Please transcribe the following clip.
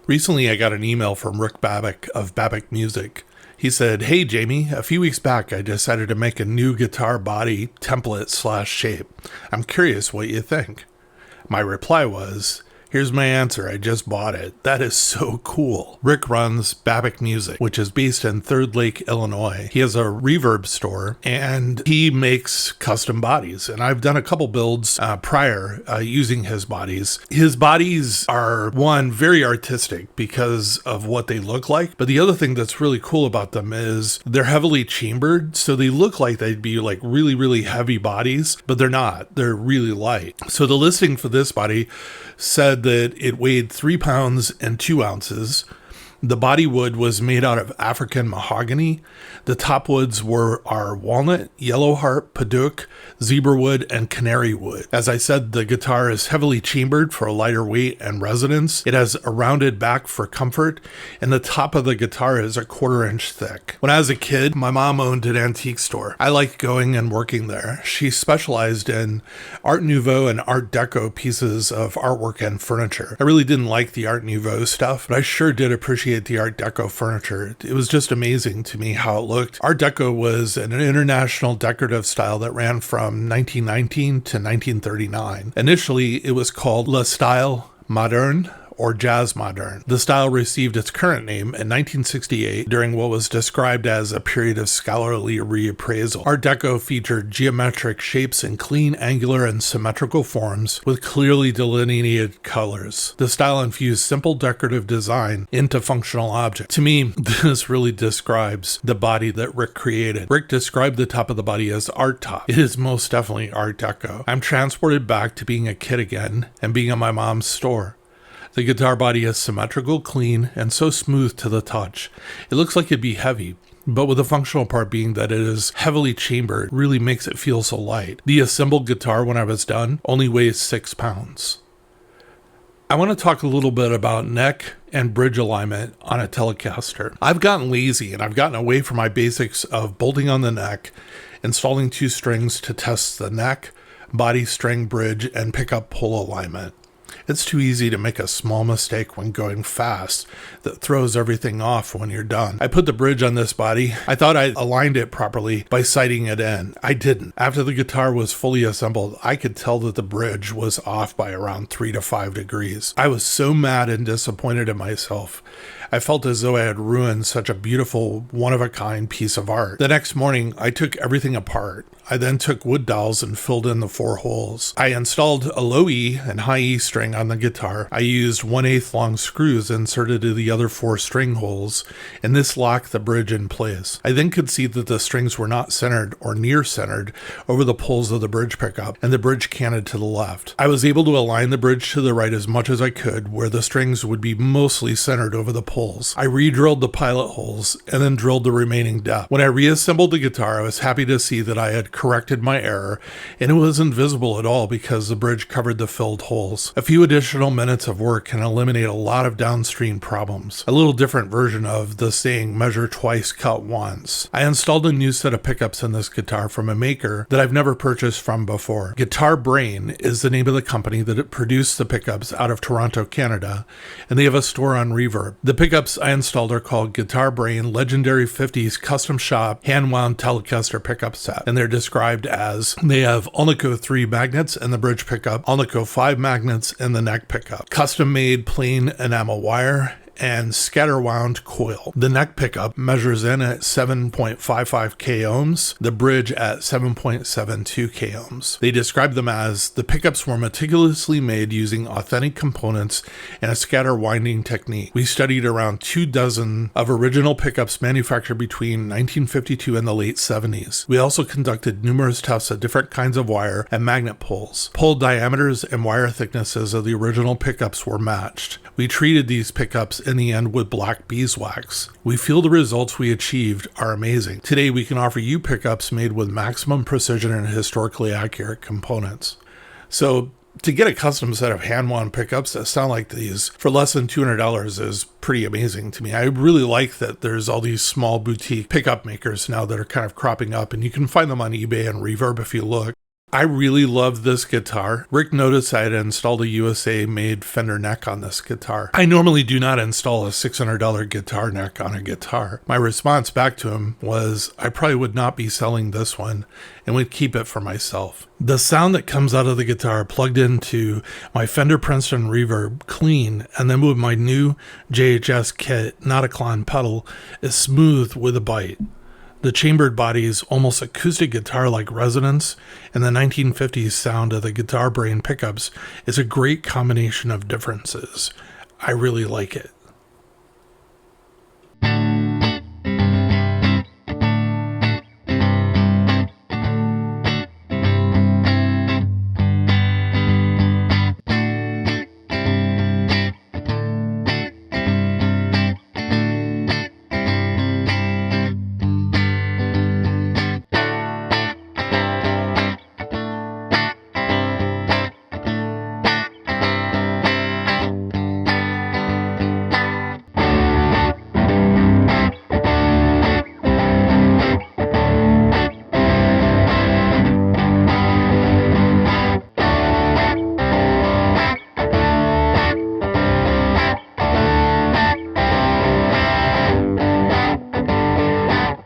Recently, I got an email from Rick Babik of Babik Music. He said, "Hey Jamie, a few weeks back I decided to make a new guitar body template/shape. I'm curious what you think." My reply was, "Here's my answer. I just bought it. That is so cool." Rick runs Babik Music, which is based in Third Lake, Illinois. He has a reverb store and he makes custom bodies. And I've done a couple builds prior using his bodies. His bodies are, one, very artistic because of what they look like. But the other thing that's really cool about them is they're heavily chambered. So they look like they'd be like really, really heavy bodies, but they're not. They're really light. So the listing for this body said that it weighed 3 pounds and 2 ounces. The body wood was made out of African mahogany. The top woods are walnut, yellow heart, Padauk, Zebrawood, and Canary wood. As I said, the guitar is heavily chambered for a lighter weight and resonance. It has a rounded back for comfort, and the top of the guitar is a 1/4 inch thick. When I was a kid, my mom owned an antique store. I liked going and working there. She specialized in Art Nouveau and Art Deco pieces of artwork and furniture. I really didn't like the Art Nouveau stuff, but I sure did appreciate the Art Deco furniture. It was just amazing to me how it looked. Art Deco was an international decorative style that ran from 1919 to 1939. Initially, it was called Le Style Moderne, or Jazz Moderne. The style received its current name in 1968 during what was described as a period of scholarly reappraisal. Art Deco featured geometric shapes in clean, angular, and symmetrical forms with clearly delineated colors. The style infused simple decorative design into functional objects. To me, this really describes the body that Rick created. Rick described the top of the body as art top. It is most definitely Art Deco. I'm transported back to being a kid again and being at my mom's store. The guitar body is symmetrical, clean, and so smooth to the touch. It looks like it'd be heavy, but with the functional part being that it is heavily chambered, really makes it feel so light. The assembled guitar, when I was done, only weighs 6 pounds. I want to talk a little bit about neck and bridge alignment on a Telecaster. I've gotten lazy and I've gotten away from my basics of bolting on the neck, installing 2 strings to test the neck, body, string, bridge, and pickup pull alignment. It's too easy to make a small mistake when going fast that throws everything off when you're done. I put the bridge on this body. I thought I aligned it properly by sighting it in. I didn't. After the guitar was fully assembled, I could tell that the bridge was off by around 3 to 5 degrees. I was so mad and disappointed in myself. I felt as though I had ruined such a beautiful, one-of-a-kind piece of art. The next morning, I took everything apart. I then took wood dowels and filled in the 4 holes. I installed a low E and high E string on the guitar. I used 1/8 long screws inserted to the other 4 string holes, and this locked the bridge in place. I then could see that the strings were not centered or near centered over the pulls of the bridge pickup, and the bridge canted to the left. I was able to align the bridge to the right as much as I could, where the strings would be mostly centered over the pulls. I re-drilled the pilot holes and then drilled the remaining depth. When I reassembled the guitar, I was happy to see that I had corrected my error, and it was invisible at all because the bridge covered the filled holes. A few additional minutes of work can eliminate a lot of downstream problems. A little different version of the saying, measure twice, cut once. I installed a new set of pickups in this guitar from a maker that I've never purchased from before. Guitar Brain is the name of the company that produced the pickups out of Toronto, Canada, and they have a store on Reverb. The pickups I installed are called Guitar Brain Legendary 50s Custom Shop Hand-Wound Telecaster Pickup Set, and they're described as they have Alnico 3 magnets in the bridge pickup, Alnico 5 magnets in the neck pickup, custom-made plain enamel wire, and scatter wound coil. The neck pickup measures in at 7.55 k ohms, the bridge at 7.72 k ohms. They describe them as the pickups were meticulously made using authentic components and a scatter winding technique. We studied around 24 of original pickups manufactured between 1952 and the late 70s. We also conducted numerous tests of different kinds of wire and magnet pulls. Pull diameters and wire thicknesses of the original pickups were matched. We treated these pickups in the end with black beeswax. We feel the results we achieved are amazing. Today we can offer you pickups made with maximum precision and historically accurate components. So to get a custom set of hand-wound pickups that sound like these for less than $200 is pretty amazing to me. I really like that there's all these small boutique pickup makers now that are kind of cropping up, and you can find them on eBay and Reverb if you look. I really love this guitar. Rick noticed I had installed a USA-made Fender neck on this guitar. I normally do not install a $600 guitar neck on a guitar. My response back to him was, I probably would not be selling this one and would keep it for myself. The sound that comes out of the guitar plugged into my Fender Princeton Reverb clean and then with my new JHS kit, not a Klon pedal, is smooth with a bite. The chambered body's almost acoustic guitar-like resonance and the 1950s sound of the guitar brain pickups is a great combination of differences. I really like it.